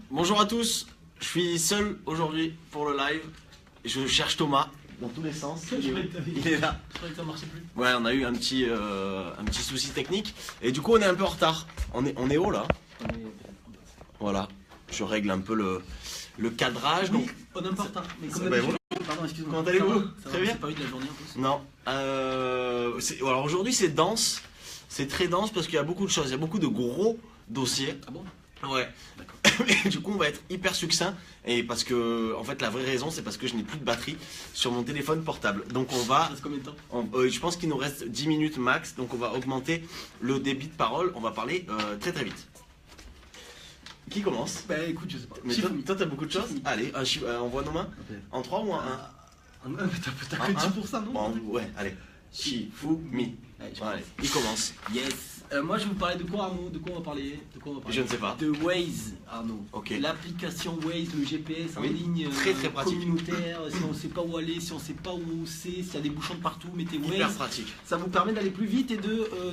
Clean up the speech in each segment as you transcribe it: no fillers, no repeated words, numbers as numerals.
Bonjour à tous, je suis seul aujourd'hui pour le live. Je cherche Thomas dans tous les sens. Il est là. Je croyais que ça marchait plus. Ouais, on a eu un petit souci technique et du coup on est un peu en retard. On est haut là. Voilà, je règle un peu le cadrage. Oui, Donc... on est un peu en retard. Mais comme Ben, d'habitude. Pardon, excuse-moi. Comment allez-vous? Très bien. C'est pas eu de la journée en plus. Non. Alors aujourd'hui c'est dense, c'est très dense parce qu'il y a beaucoup de choses, il y a beaucoup de gros dossiers. Ah bon? Ouais. D'accord. Et du coup on va être hyper succinct et parce que en fait la vraie raison c'est parce que je n'ai plus de batterie sur mon téléphone portable. Donc on va, Ça reste combien de temps? je pense qu'il nous reste 10 minutes max, donc on va augmenter le débit de parole, on va parler très très vite. Qui commence? Bah écoute, je sais pas. Mais toi t'as beaucoup de choses. Allez, on voit nos mains. Ok. En 3 ou en 1? T'as que 10% non? Ouais, allez. Shifumi. Allez, il commence. Yes. Moi je vais vous parler de quoi, Arnaud? De quoi on va parler? Je ne sais pas. De Waze, Arnaud. Ok. L'application Waze, le GPS en Oui, ligne très, très pratique. communautaire. Si on ne sait pas où aller, si on ne sait pas où c'est, s'il y a des bouchons de partout, mettez Hyper Waze. pratique. Ça vous permet d'aller plus vite et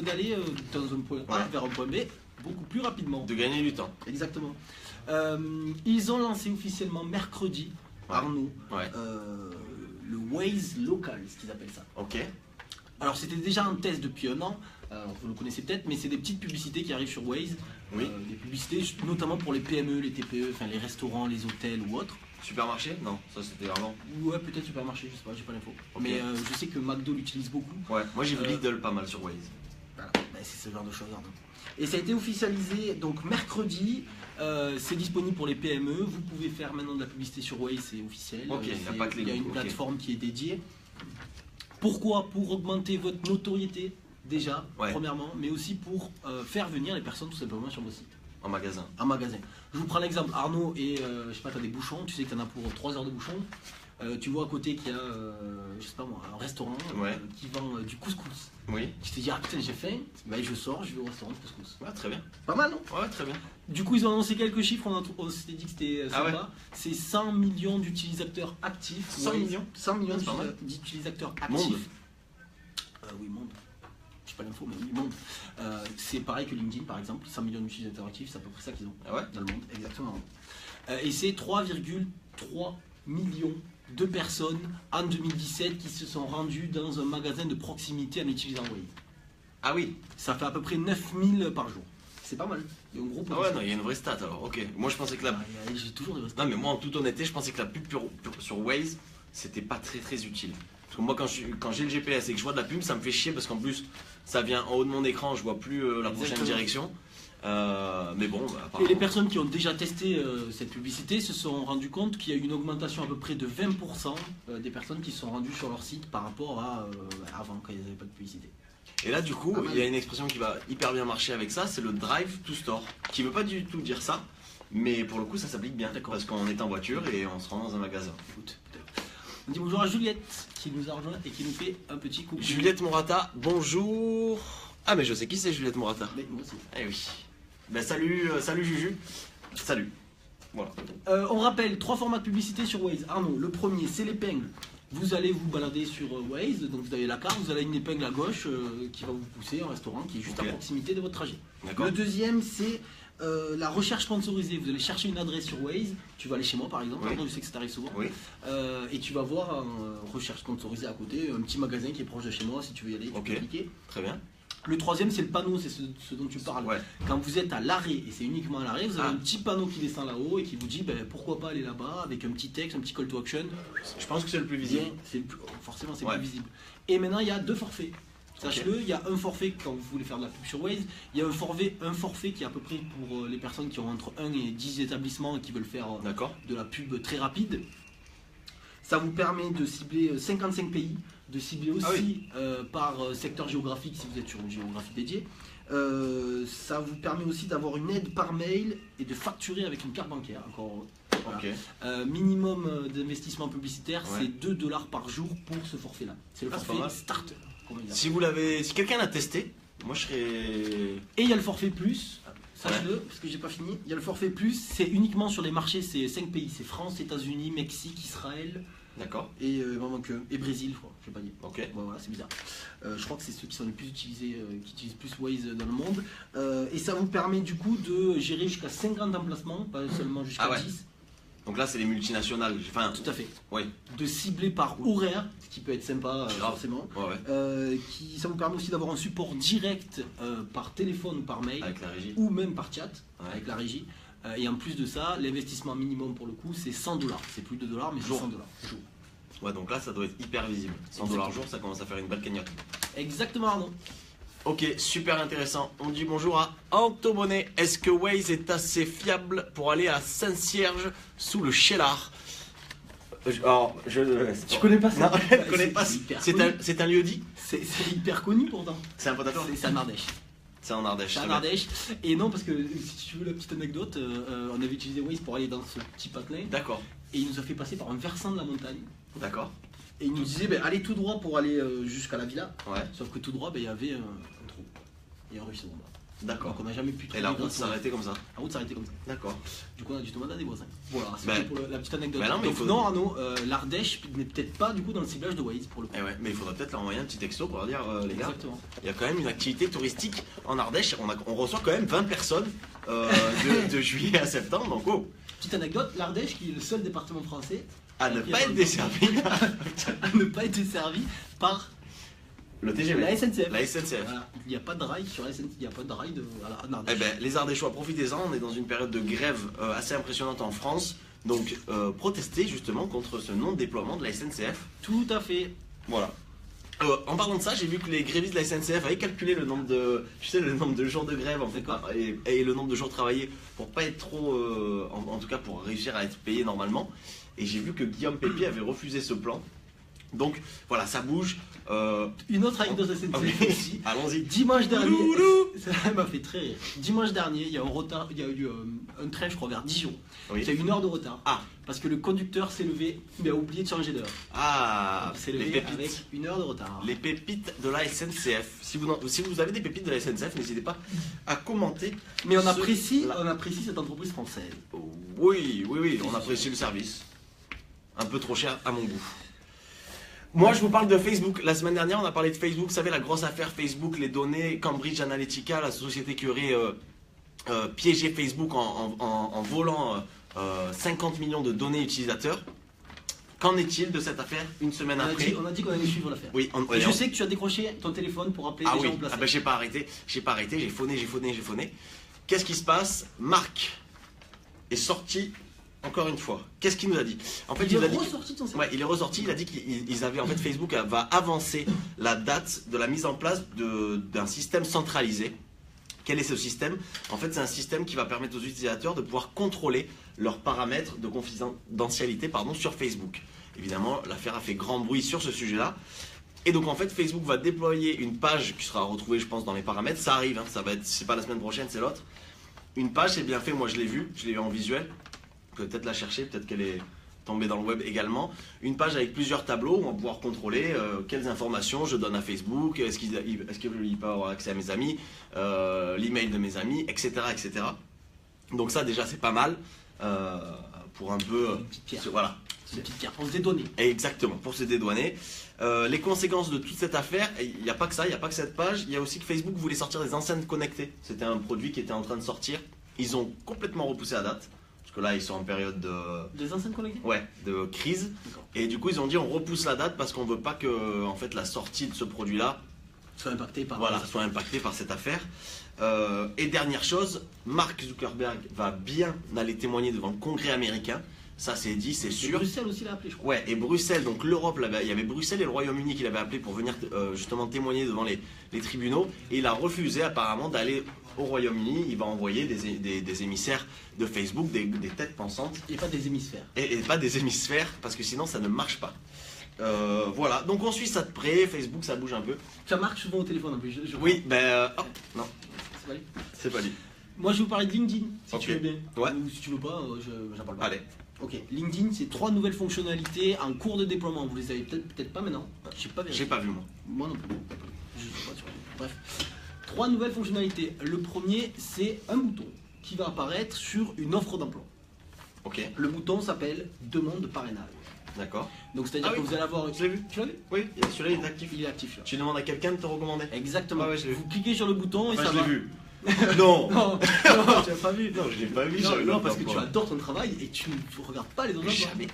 d'aller dans un point A Ouais. vers un point B beaucoup plus rapidement. De gagner du temps. Exactement. Ils ont lancé officiellement mercredi, Ouais. Arnaud, Ouais. le Waze local, ce qu'ils appellent ça. Ok. Alors c'était déjà un test depuis un an, vous le connaissez peut-être, mais c'est des petites publicités qui arrivent sur Waze. Oui. Des publicités notamment pour les PME, les TPE, enfin les restaurants, les hôtels ou autres. Supermarché? Non, ça c'était avant. Ouais, peut-être supermarché, je sais pas, j'ai pas l'info. Ok. Mais je sais que McDo l'utilise beaucoup. Ouais, moi j'ai vu Lidl pas mal sur Waze. Voilà, ben, c'est ce genre de choses. Arnaud. Et ça a été officialisé donc mercredi. C'est disponible pour les PME. Vous pouvez faire maintenant de la publicité sur Waze, c'est officiel. Ok, il n'y a pas que les Il y a une ok. plateforme qui est dédiée. Pourquoi? Pour augmenter votre notoriété déjà, Ouais. premièrement, mais aussi pour faire venir les personnes tout simplement sur vos sites. En magasin. Un magasin. Je vous prends l'exemple, Arnaud, et je sais pas, tu as des bouchons, tu sais que tu en as pour 3 heures de bouchons. Tu vois à côté qu'il y a, je sais pas moi, un restaurant Ouais. qui vend du couscous. Oui. Tu te dis, ah putain, j'ai faim, ben, je sors, je vais au restaurant de couscous. Ouais, très bien. Pas mal, non? Ouais, très bien. Du coup, ils ont annoncé quelques chiffres, on s'était dit que c'était Ah sympa. C'est 100 millions d'utilisateurs actifs. 100 Ouais, millions 100 millions C'est pas mal. d'utilisateurs Monde. actifs. Oui, monde. Je sais pas l'info, mais oui, monde. C'est pareil que LinkedIn, par exemple. 100 millions d'utilisateurs actifs, c'est à peu près ça qu'ils ont Ah ouais? dans le monde. Exactement. Et c'est 3,3 millions de personnes en 2017 qui se sont rendues dans un magasin de proximité en utilisant Waze. Ah oui. Ça fait à peu près 9000 par jour. C'est pas mal. Il y a un gros Ah ouais, non, il y a une vraie stat alors. Ok. Moi je pensais que la. J'ai toujours des restes. Non, mais moi en toute honnêteté, je pensais que la pub sur Waze c'était pas très très utile. Parce que moi quand j'ai le GPS et que je vois de la pub, ça me fait chier parce qu'en plus ça vient en haut de mon écran, je vois plus la prochaine Exactement. direction. Mais bon, bah, Et apparemment. les personnes qui ont déjà testé cette publicité se sont rendues compte qu'il y a eu une augmentation à peu près de 20% des personnes qui se sont rendues sur leur site par rapport à avant, quand il n'y avait pas de publicité. Et là, du coup, Pas mal. il y a une expression qui va hyper bien marcher avec ça, c'est le drive to store, qui veut pas du tout dire ça, mais pour le coup, ça s'applique bien, D'accord. parce qu'on est en voiture et on se rend dans un magasin. Écoute, peut-être. On dit bonjour à Juliette qui nous a rejoint et qui nous fait un petit coucou. Juliette Morata, bonjour. Ah, mais je sais qui c'est Juliette Morata. Mais moi aussi. Eh oui. Ben salut, salut Juju. Salut. Voilà. On rappelle 3 formats de publicité sur Waze. Arnaud, le premier c'est l'épingle. Vous allez vous balader sur Waze, donc vous avez la carte, vous avez une épingle à gauche qui va vous pousser à un restaurant qui est juste Ok. à proximité de votre trajet. D'accord. Le deuxième c'est la recherche sponsorisée. Vous allez chercher une adresse sur Waze, tu vas aller chez moi par exemple, Oui. Arnaud, je sais que ça t'arrive souvent, Oui. et tu vas voir recherche sponsorisée à côté, un petit magasin qui est proche de chez moi, si tu veux y aller, tu Ok. peux cliquer. Très bien. Le troisième c'est le panneau, c'est ce dont tu parles. Ouais. Quand vous êtes à l'arrêt, et c'est uniquement à l'arrêt, vous avez Ah. un petit panneau qui descend là-haut et qui vous dit ben, pourquoi pas aller là-bas avec un petit texte, un petit call to action. Je pense que c'est le plus visible. Bien, forcément c'est Ouais. plus visible. Et maintenant il y a 2 forfaits. Sache-le, il y a un forfait quand vous voulez faire de la pub sur Waze, il y a un forfait qui est à peu près pour les personnes qui ont entre 1 et 10 établissements et qui veulent faire D'accord. de la pub très rapide. Ça vous permet de cibler 55 pays, de cibler aussi Ah oui. par secteur géographique si vous êtes sur une géographie dédiée. Ça vous permet aussi d'avoir une aide par mail et de facturer avec une carte bancaire. Encore, voilà. Ok. Minimum d'investissement publicitaire, Ouais. c'est 2 $ par jour pour ce forfait-là. C'est le Ah, c'est pas forfait mal. starter. comme on dit. Si quelqu'un l'a testé, moi je serais. Et il y a le forfait plus, sache-le, parce que j'ai pas fini. Il y a le forfait plus, c'est uniquement sur les marchés, c'est 5 pays, c'est France, États-Unis, Mexique, Israël, D'accord. Et il m'en manque un. Et Brésil, je crois, je sais pas dit. Ok. Ouais, voilà, c'est bizarre. Je crois que c'est ceux qui sont les plus utilisés, qui utilisent plus Waze dans le monde. Et ça vous permet du coup de gérer jusqu'à 50 emplacements, pas seulement jusqu'à Ah ouais. 10. Donc là, c'est les multinationales. Enfin, Tout à fait. oui. De cibler par horaire, ce qui peut être sympa Grave. forcément. Ouais. Ça vous permet aussi d'avoir un support direct par téléphone ou par mail, Avec la régie. ou même par chat Ouais. avec la régie. Et en plus de ça, l'investissement minimum pour le coup, c'est 100 $. C'est plus de dollars, mais c'est Jour. 100 $. Jour. Ouais, donc là, ça doit être hyper visible. 100 $ jour, ça commence à faire une belle cagnotte. Exactement, Arnaud. Ok, super intéressant. On dit bonjour à Anto Bonnet. Est-ce que Waze est assez fiable pour aller à Saint-Cierge sous le Chélard? Alors, Tu connais pas ça? Non, je ne connais pas. hyper C'est connu. c'est un lieu-dit? C'est hyper connu pourtant. C'est un pote à toi? C'est en Ardèche. C'est en Ardèche. C'est en très bien. Ardèche. Et non, parce que si tu veux la petite anecdote, on avait utilisé Waze pour aller dans ce petit patelin. D'accord, Et il nous a fait passer par un versant de la montagne. d'accord. Et il nous disait, ben, allez tout droit pour aller jusqu'à la villa. Ouais, Sauf que tout droit, ben, il y avait un trou. Et un ruisseau en bas. d'accord. Donc on n'a jamais pu Et trouver la grâce route au- s'arrêtait comme ça. La route s'arrêtait comme ça. D'accord. Du coup, on a dû demander à des voisins. Voilà, c'était Ben, pour la petite anecdote. ben non, mais Donc, il faut- non, Arnaud, l'Ardèche n'est peut-être pas du coup dans le ciblage de Waze pour le coup. Eh ouais, mais il faudrait peut-être leur envoyer un petit texto pour leur dire les gars, Exactement. il y a quand même une activité touristique en Ardèche. On reçoit quand même 20 personnes de juillet à septembre, donc oh, Petite anecdote, l'Ardèche qui est le seul département français à ne pas être desservi à ne pas être desservi par le TGV, la SNCF. la SNCF. Voilà. Il n'y a pas de rail sur la SNCF, il n'y a pas de rail en Eh Ardèche. ben, les Ardéchois, profitez-en, on est dans une période de grève assez impressionnante en France. Donc, protestez justement contre ce non-déploiement de la SNCF. Tout à fait. Voilà. En parlant de ça, j'ai vu que les grévistes de la SNCF avaient calculé le nombre de, le nombre de jours de grève en fait, D'accord. et le nombre de jours travaillés pour pas être trop, en tout cas pour réussir à être payé normalement. Et j'ai vu que Guillaume Pépier avait refusé ce plan. Donc voilà, ça bouge. Une autre anecdote SNCF Ok, aussi. allons-y. Dimanche dernier, Loulou. ça m'a fait très rire. Dimanche dernier, il y a un retard, il y a eu un train, je crois, vers Dijon. Oui. Il y a 1 heure de retard. Ah, Parce que le conducteur s'est levé, mais a oublié de changer d'heure. ah, Il s'est les levé pépites. avec 1 heure de retard. Les pépites de la SNCF. Si vous avez des pépites de la SNCF, n'hésitez pas à commenter. Mais on Ce- apprécie, là. on apprécie cette entreprise française. Oui, oui, oui, on apprécie le service. Un peu trop cher à mon goût. Moi, je vous parle de Facebook. La semaine dernière, on a parlé de Facebook. Vous savez, la grosse affaire Facebook, les données, Cambridge Analytica, la société qui aurait piégé Facebook en volant 50 millions de données utilisateurs. Qu'en est-il de cette affaire une semaine après? On a dit qu'on allait suivre l'affaire. Oui, Et je sais que tu as décroché ton téléphone pour appeler ah les oui, gens placés. ah ben, j'ai pas arrêté, j'ai phoné. Qu'est-ce qui se passe? Marc est sorti encore une fois. Qu'est-ce qu'il nous a dit? En fait, Il nous a est dit ressorti de son site. ouais, il est ressorti, il a dit qu'ils avaient en fait Facebook va avancer la date de la mise en place d'un système centralisé. Quel est ce système? En fait, c'est un système qui va permettre aux utilisateurs de pouvoir contrôler leurs paramètres de confidentialité sur Facebook. Évidemment, l'affaire a fait grand bruit sur ce sujet-là. Et donc en fait, Facebook va déployer une page qui sera retrouvée, je pense, dans les paramètres. Ça arrive, hein, ça va être, c'est pas la semaine prochaine, c'est l'autre. Une page, c'est bien fait, moi je l'ai vu en visuel. Peut-être la chercher, peut-être qu'elle est tombée dans le web également. Une page avec plusieurs tableaux où on va pouvoir contrôler quelles informations je donne à Facebook, est-ce qu'il peut avoir accès à mes amis, l'email de mes amis, etc., etc. Donc ça déjà c'est pas mal pour un peu... Une petite pierre. Voilà. C'est une petite pierre. On se dédonner. Exactement, pour se dédouaner. Les conséquences de toute cette affaire, il n'y a pas que ça, il n'y a pas que cette page, il y a aussi que Facebook voulait sortir des enceintes connectées. C'était un produit qui était en train de sortir. Ils ont complètement repoussé la date, parce que là ils sont en période Des enceintes connectées? de crise. D'accord. Et du coup ils ont dit on repousse la date parce qu'on veut pas que en fait, la sortie de ce produit-là Soit impacté par. soit impactée par cette affaire. Et dernière chose, Mark Zuckerberg va bien aller témoigner devant le Congrès américain. Ça c'est dit, c'est Et sûr. Bruxelles aussi l'a appelé, je crois. Ouais, et Bruxelles, donc l'Europe, il y avait Bruxelles et le Royaume-Uni qui l'avaient appelé pour venir justement témoigner devant les tribunaux. Et il a refusé apparemment d'aller au Royaume-Uni. Il va envoyer des émissaires de Facebook, des têtes pensantes, Et pas des hémisphères. et pas des hémisphères, parce que sinon ça ne marche pas. Voilà, donc on suit ça de près. Facebook, ça bouge un peu. Ça marche souvent au téléphone en plus. Oui, ben... oh, non, C'est pas lui. c'est pas lui. Moi je vais vous parler de LinkedIn, si Ok. tu veux bien. Ouais. Ou si tu veux pas, j'en parle pas. Allez. Ok, LinkedIn, c'est 3 nouvelles fonctionnalités en cours de déploiement. Vous les avez peut-être pas maintenant. Je sais pas vérifié. J'ai pas vu moi. Moi non plus. Je sais pas sur. Bref. 3 nouvelles fonctionnalités. Le premier, c'est un bouton qui va apparaître sur une offre d'emploi. Ok, Le bouton s'appelle demande parrainage. d'accord. Donc c'est-à-dire Ah que oui. vous allez avoir... Je l'ai vu. Tu l'as vu? Oui, celui-là il est actif. Il est actif là. Tu demandes à quelqu'un de te recommander. Exactement. Ah ouais, je l'ai vu. Vous cliquez sur le bouton et Enfin, ça je va. l'ai vu. Non. Non, non, tu l'as pas vu. Non, je l'ai pas vu. Non, j'avais non, l'offre parce que tu d'emploi. adores ton travail et tu ne regardes pas les autres emplois. Jamais.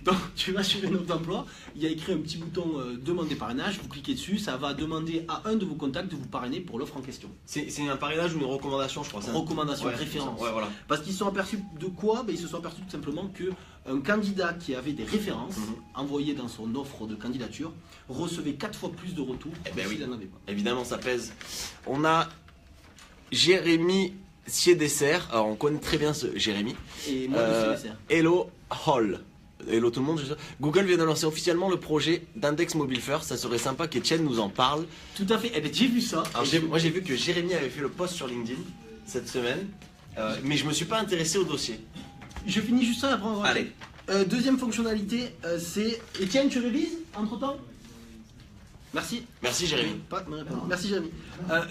Donc tu vas sur une offre d'emploi, il y a écrit un petit bouton demander parrainage, vous cliquez dessus, ça va demander à un de vos contacts de vous parrainer pour l'offre en question. C'est un parrainage ou une recommandation, je crois. ça. Recommandation, Ouais, référence. Ouais, voilà. Parce qu'ils se sont aperçus de quoi? Ils se sont aperçus tout simplement qu'un candidat qui avait des références envoyées dans son offre de candidature recevait 4 fois plus de retours Eh ben que oui. s'il n'en avait pas. Évidemment, ça pèse. On a Jérémy Siedesser. Alors, on connaît très bien ce Jérémy. Et moi, je sais faire. Hello Hall. Hello tout le monde. Google vient de lancer officiellement le projet d'index mobile first. Ça serait sympa qu'Etienne nous en parle. Tout à fait. Eh ben, j'ai vu ça. Alors, moi, j'ai vu que Jérémy avait fait le post sur LinkedIn cette semaine. Mais je me suis pas intéressé au dossier. Je finis juste ça après. on va- Allez. Deuxième fonctionnalité, c'est... Etienne, tu révises entre-temps? Merci. Merci Jérémy. Pas de me répondre. Merci Jérémy.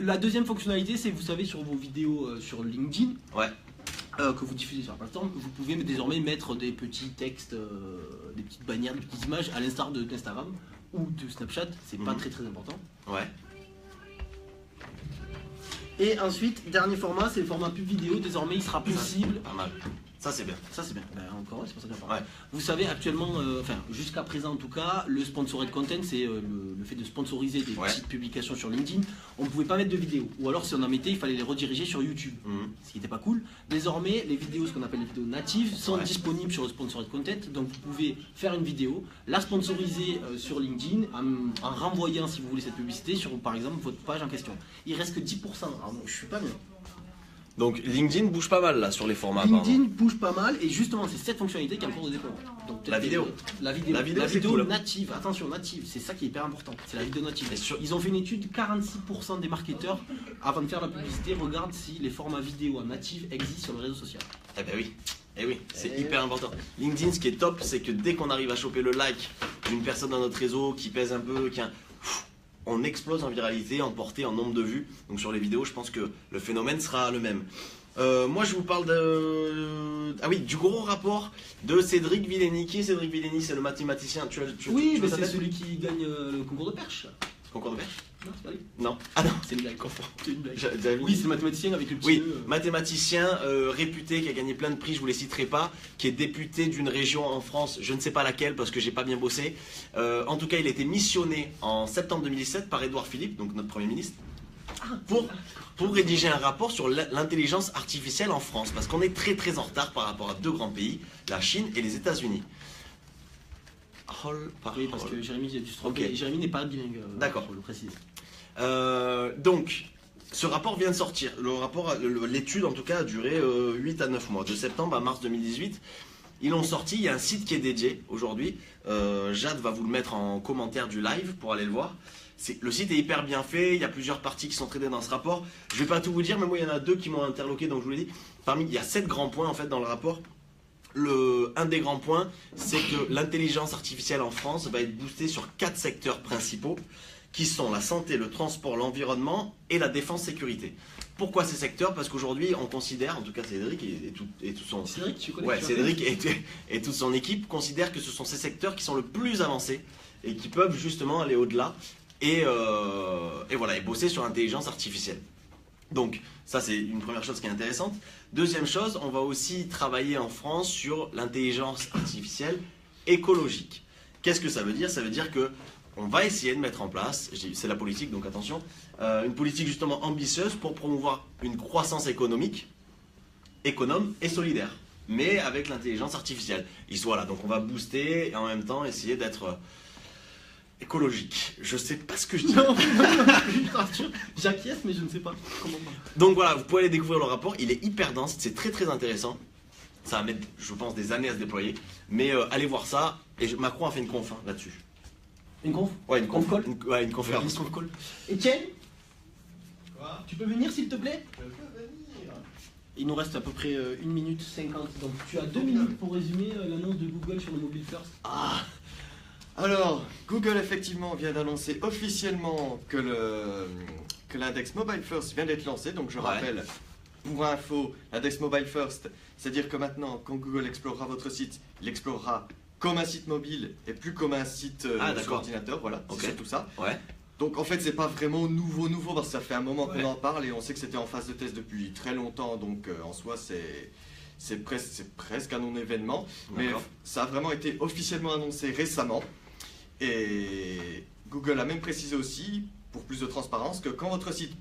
La deuxième fonctionnalité, c'est vous savez sur vos vidéos sur LinkedIn Ouais. que vous diffusez sur la plateforme, vous pouvez désormais mettre des petits textes, des petites bannières, des petites images à l'instar d'Instagram ou de Snapchat. C'est pas très important. Ouais. Et ensuite, dernier format, c'est le format pub vidéo. Désormais, il sera possible. Pas mal. Ça c'est bien. Ça c'est bien. Ben, encore, c'est pour ça que j'en parle. Ouais. Vous savez actuellement, enfin jusqu'à présent en tout cas, le sponsored content, c'est le fait de sponsoriser des Ouais. petites publications sur LinkedIn. On ne pouvait pas mettre de vidéos, ou alors si on en mettait, il fallait les rediriger sur YouTube, ce qui n'était pas cool. Désormais, les vidéos, ce qu'on appelle les vidéos natives, sont Ouais. disponibles sur le sponsored content. Donc vous pouvez faire une vidéo, la sponsoriser sur LinkedIn en renvoyant, si vous voulez, cette publicité sur par exemple votre page en question. Il reste que 10%. Alors bon, je suis pas bien. Donc LinkedIn bouge pas mal là sur les formats. LinkedIn bouge pas mal et justement c'est cette fonctionnalité qui est en cours de déploiement. Donc, peut-être La vidéo. La vidéo, La vidéo, c'est cool. native, attention native, c'est ça qui est hyper important, c'est la vidéo native. Et sur- Ils ont fait une étude, 46% des marketeurs, avant de faire la publicité, regardent si les formats vidéo en native existent sur le réseau social. Eh ben oui. Eh oui, c'est Eh hyper important. LinkedIn, ce qui est top, c'est que dès qu'on arrive à choper le like d'une personne dans notre réseau qui pèse un peu, on explose en viralité, en portée, en nombre de vues. Donc sur les vidéos, je pense que le phénomène sera le même. Moi, je vous parle du gros rapport de Cédric Villeni. Qui est Cédric Villeni? C'est le mathématicien. Oui, tu mais vois sa c'est tête celui qui gagne le concours de perche. Concours de perche? Non, c'est pas lui. Non. Ah non. C'est une blague. C'est une blague. J'avais mis- Oui, c'est le mathématicien avec le petit Oui, E. mathématicien réputé qui a gagné plein de prix, je vous les citerai pas, qui est député d'une région en France, je ne sais pas laquelle parce que j'ai pas bien bossé. En tout cas, il a été missionné en septembre 2017 par Édouard Philippe, donc notre Premier ministre, pour rédiger un rapport sur l'intelligence artificielle en France, parce qu'on est très très en retard par rapport à deux grands pays, la Chine et les États-Unis. Oui, parce que Jérémy a dû se tromper. Ok. Jérémy n'est pas bilingue. D'accord. Je le précise. Donc, ce rapport vient de sortir. Le rapport, l'étude en tout cas a duré 8 à 9 mois, de septembre à mars 2018. Ils l'ont sorti, il y a un site qui est dédié aujourd'hui. Jade va vous le mettre en commentaire du live pour aller le voir. Le site est hyper bien fait, il y a plusieurs parties qui sont traitées dans ce rapport. Je vais pas tout vous dire, mais moi il y en a deux qui m'ont interloqué, donc je vous l'ai dit. Il y a 7 grands points en fait dans le rapport. Un des grands points, c'est que l'intelligence artificielle en France va être boostée sur 4 secteurs principaux, qui sont la santé, le transport, l'environnement et la défense-sécurité. Pourquoi ces secteurs? Parce qu'aujourd'hui, on considère, en tout cas Cédric et tout son... Cédric, tu connais Ouais, tu Cédric et toute son équipe considèrent que ce sont ces secteurs qui sont le plus avancés et qui peuvent justement aller au-delà et voilà, et bosser sur l'intelligence artificielle. Donc, ça c'est une première chose qui est intéressante. Deuxième chose, on va aussi travailler en France sur l'intelligence artificielle écologique. Qu'est-ce que ça veut dire? Ça veut dire que on va essayer de mettre en place, c'est la politique donc attention, une politique justement ambitieuse pour promouvoir une croissance économique, économe et solidaire, mais avec l'intelligence artificielle. Voilà, donc on va booster et en même temps essayer d'être écologique. Je sais pas ce que je dis. Non, j'acquiesce, mais je ne sais pas comment. Donc voilà, vous pouvez aller découvrir le rapport, il est hyper dense, c'est très très intéressant. Ça va mettre, je pense, des années à se déployer. Mais allez voir ça, et Macron a fait une conf là-dessus. Une conf? Ouais, une conf call? Ouais, une conférence. Une conf call. Etienne, Quoi? tu peux venir s'il te plaît? Je peux venir. Il nous reste à peu près 1 minute 50, donc tu as 2 minutes pour résumer l'annonce de Google sur le mobile first. Ah. Alors, Google effectivement vient d'annoncer officiellement que l'index Mobile First vient d'être lancé. Donc je Ouais. rappelle, pour info, l'index mobile first, c'est-à-dire que maintenant, quand Google explorera votre site, il l'explorera comme un site mobile et plus comme un site sur d'accord. ordinateur, voilà, Ok. c'est tout ça. Ouais. Donc en fait, c'est pas vraiment nouveau, parce que ça fait un moment qu'on Ouais. en parle et on sait que c'était en phase de test depuis très longtemps, donc en soi, c'est presque un non-événement. Mais D'accord. ça a vraiment été officiellement annoncé récemment. Et Google a même précisé aussi, pour plus de transparence, que quand votre site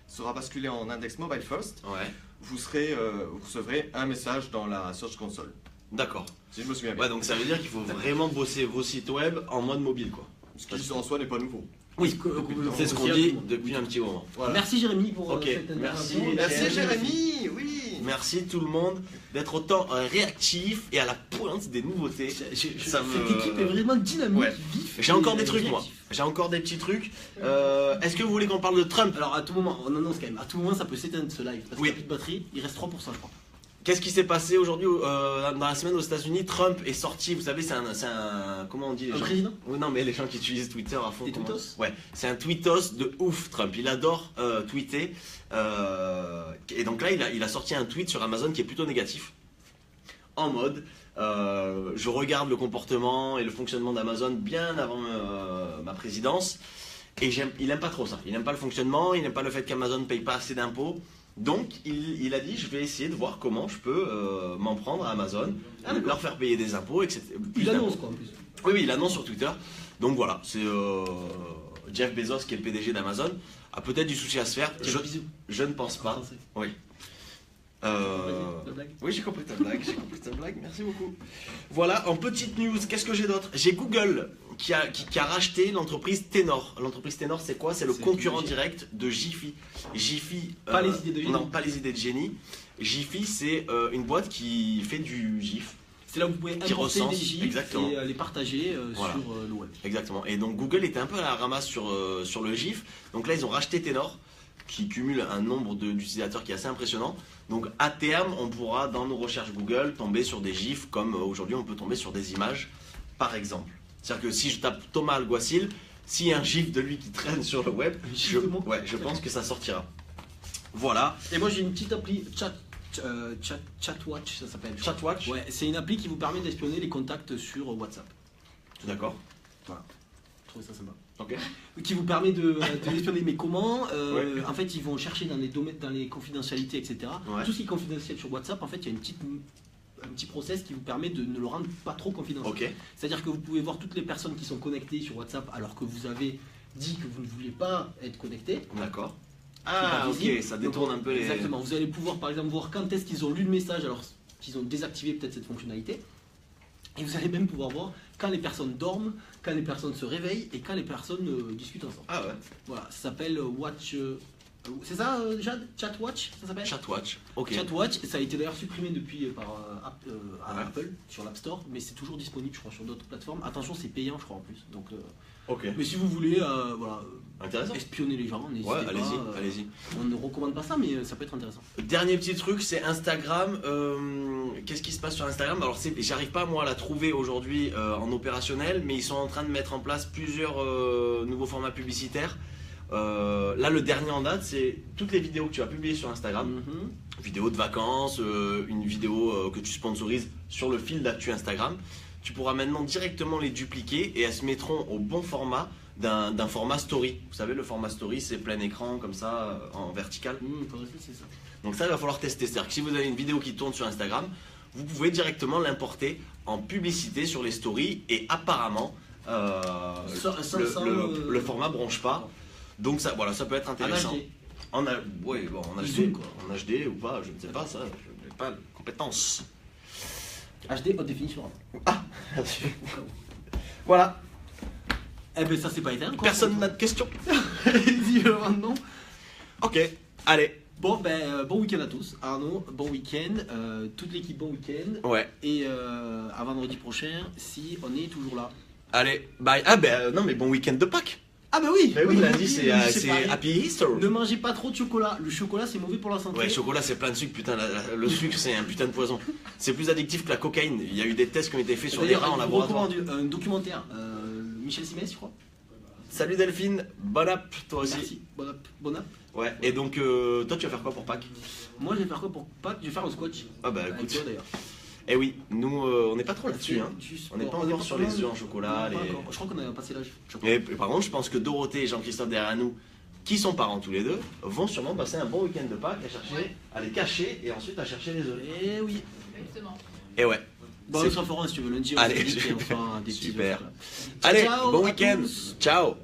sera basculé en index mobile first, Ouais. vous recevrez un message dans la Search Console. D'accord. Si je me souviens bien. Ouais, donc ça veut dire qu'il faut vraiment bosser vos sites web en mode mobile, quoi. Ce qui en soi n'est pas nouveau. Oui, c'est ce qu'on dit depuis un petit moment. Voilà. Merci Jérémy pour Ok, cette merci. intervention. Merci Jérémy, oui. Merci tout le monde d'être autant réactif et à la pointe des nouveautés. Ça me- Cette équipe est vraiment dynamique, Ouais. vif. J'ai encore et des trucs, moi. réactif. J'ai encore des petits trucs. Est-ce que vous voulez qu'on parle de Trump? Alors à tout moment, on annonce quand même, à tout moment ça peut s'éteindre ce live parce Oui. qu'il n'y a plus de batterie, il reste 3% je crois. Qu'est-ce qui s'est passé aujourd'hui dans la semaine aux États-Unis? Trump est sorti, vous savez, c'est un. Comment on dit les Un gens? président Oui, non, mais les gens qui utilisent Twitter à fond. Des comment- tweetos? Ouais, c'est un tweetos de ouf, Trump. Il adore tweeter. Et donc là, il a sorti un tweet sur Amazon qui est plutôt négatif. En mode, je regarde le comportement et le fonctionnement d'Amazon bien avant ma présidence. Et il n'aime pas trop ça. Il n'aime pas le fonctionnement, il n'aime pas le fait qu'Amazon ne paye pas assez d'impôts. Donc il a dit, je vais essayer de voir comment je peux m'en prendre à Amazon, leur faire payer des impôts, etc. plus Il annonce d'impôts. quoi en plus. Oui, il annonce sur Twitter. Donc voilà, c'est Jeff Bezos qui est le PDG d'Amazon, a peut-être du souci à se faire. Quel bisou. Je ne pense pas. Français. Oui. La blague. Oui, j'ai compris ta blague, merci beaucoup. Voilà, en petite news, qu'est-ce que j'ai d'autre? J'ai Google qui a racheté l'entreprise Tenor. L'entreprise Tenor, c'est quoi? C'est le C'est concurrent Jiffy. direct de Jiffy. Jiffy. Pas les idées de génie. Non, pas les idées de génie. Jiffy, c'est une boîte qui fait du GIF. C'est là où vous pouvez Qui importer recense, des gifs exactement. et les partager Voilà. sur le web. Exactement. Et donc Google était un peu à la ramasse sur le GIF. Donc là, ils ont racheté Tenor, qui cumule un nombre d'utilisateurs qui est assez impressionnant. Donc à terme, on pourra, dans nos recherches Google, tomber sur des GIFs comme aujourd'hui, on peut tomber sur des images, par exemple. C'est-à-dire que si je tape Thomas Alguacil, s'il y a un GIF de lui qui traîne sur le web, GIF je, de moi ouais, je pense que ça sortira. Voilà. Et moi j'ai une petite appli Chatwatch, ça s'appelle. Chatwatch. Ouais, c'est une appli qui vous permet d'espionner les contacts sur WhatsApp. D'accord. Je trouve ça sympa. Ok. Qui vous permet de espionner, mais comment Ouais. En fait, ils vont chercher dans les domaines, dans les confidentialités, etc. Ouais. Tout ce qui est confidentiel sur WhatsApp, en fait, il y a un petit process qui vous permet de ne le rendre pas trop confidentiel. Ok. C'est-à-dire que vous pouvez voir toutes les personnes qui sont connectées sur WhatsApp alors que vous avez dit que vous ne vouliez pas être connecté. D'accord. C'est Ah, pas ok, visible. ça détourne un peu les. Exactement. Vous allez pouvoir, par exemple, voir quand est-ce qu'ils ont lu le message alors qu'ils ont désactivé peut-être cette fonctionnalité. Et vous allez même pouvoir voir quand les personnes dorment, quand les personnes se réveillent et quand les personnes discutent ensemble. Ah ouais. Voilà, ça s'appelle Watch. C'est ça, Jade? Chatwatch, ça s'appelle? Chatwatch. Ok. Chatwatch, ça a été d'ailleurs supprimé depuis par Ouais. Apple sur l'App Store, mais c'est toujours disponible, je crois, sur d'autres plateformes. Attention, c'est payant, je crois, en plus. Donc, Ok. mais si vous voulez, voilà, Intéressant. espionner les gens, n'hésitez Ouais, pas. allez-y, allez-y. On ne recommande pas ça, mais ça peut être intéressant. Dernier petit truc, c'est Instagram. Qu'est-ce qui se passe sur Instagram? Alors, j'arrive pas moi à la trouver aujourd'hui en opérationnel, mais ils sont en train de mettre en place plusieurs nouveaux formats publicitaires. Là, le dernier en date, c'est toutes les vidéos que tu as publiées sur Instagram. Mhm. Vidéo de vacances, une vidéo que tu sponsorises sur le fil d'actu Instagram. Tu pourras maintenant directement les dupliquer et elles se mettront au bon format d'un format story. Vous savez, le format story, c'est plein écran comme ça, en vertical. C'est ça. Donc ça, il va falloir tester. C'est-à-dire que si vous avez une vidéo qui tourne sur Instagram, vous pouvez directement l'importer en publicité sur les stories et apparemment, le format bronche pas. Donc ça, voilà, ça peut être intéressant. En HD. Oui, bon, en Zoom, HD, quoi. en HD ou pas, je ne sais pas ça, je n'ai pas de compétences. HD haute définition. Voilà, Eh ben ça c'est pas été encore. personne n'a de questions. Dis maintenant. Ok, allez. Bon ben bon week-end à tous. Arnaud, bon week-end. Toute l'équipe bon week-end. Ouais, Et à vendredi prochain, si on est toujours là. allez, bye. Ah ben non, mais bon week-end de Pâques. Ah bah oui. Ben oui, lundi c'est pareil. Happy Easter. Ne mangez pas trop de chocolat. Le chocolat c'est mauvais pour la santé. Ouais, chocolat c'est plein de sucre, putain, le sucre c'est un putain de poison. C'est plus addictif que la cocaïne. Il y a eu des tests qui ont été faits sur des D'ailleurs, rats en je vous laboratoire. recommande un documentaire. Michel Simès, je crois. Salut Delphine, bon app toi aussi. Merci. Bon app. Ouais, et donc toi tu vas faire quoi pour Pâques? Moi, je vais faire quoi pour Pâques? Je vais faire le Squatch. Ah bah Avec écoute, toi d'ailleurs. eh oui, nous on n'est pas trop là-dessus, hein. On n'est pas encore sur les œufs en chocolat. Non, pas encore. Je crois qu'on a passé l'âge. Et par contre, je pense que Dorothée et Jean-Christophe derrière nous, qui sont parents tous les deux, vont sûrement passer un bon week-end de Pâques à chercher, à les cacher et ensuite à chercher les œufs. Eh oui. Exactement. Et ouais. Bon, on se refera si tu veux lundi. On Allez, se dit et on fera des petits super. œufs, là. Allez, Ciao bon à week-end. tous. Ciao.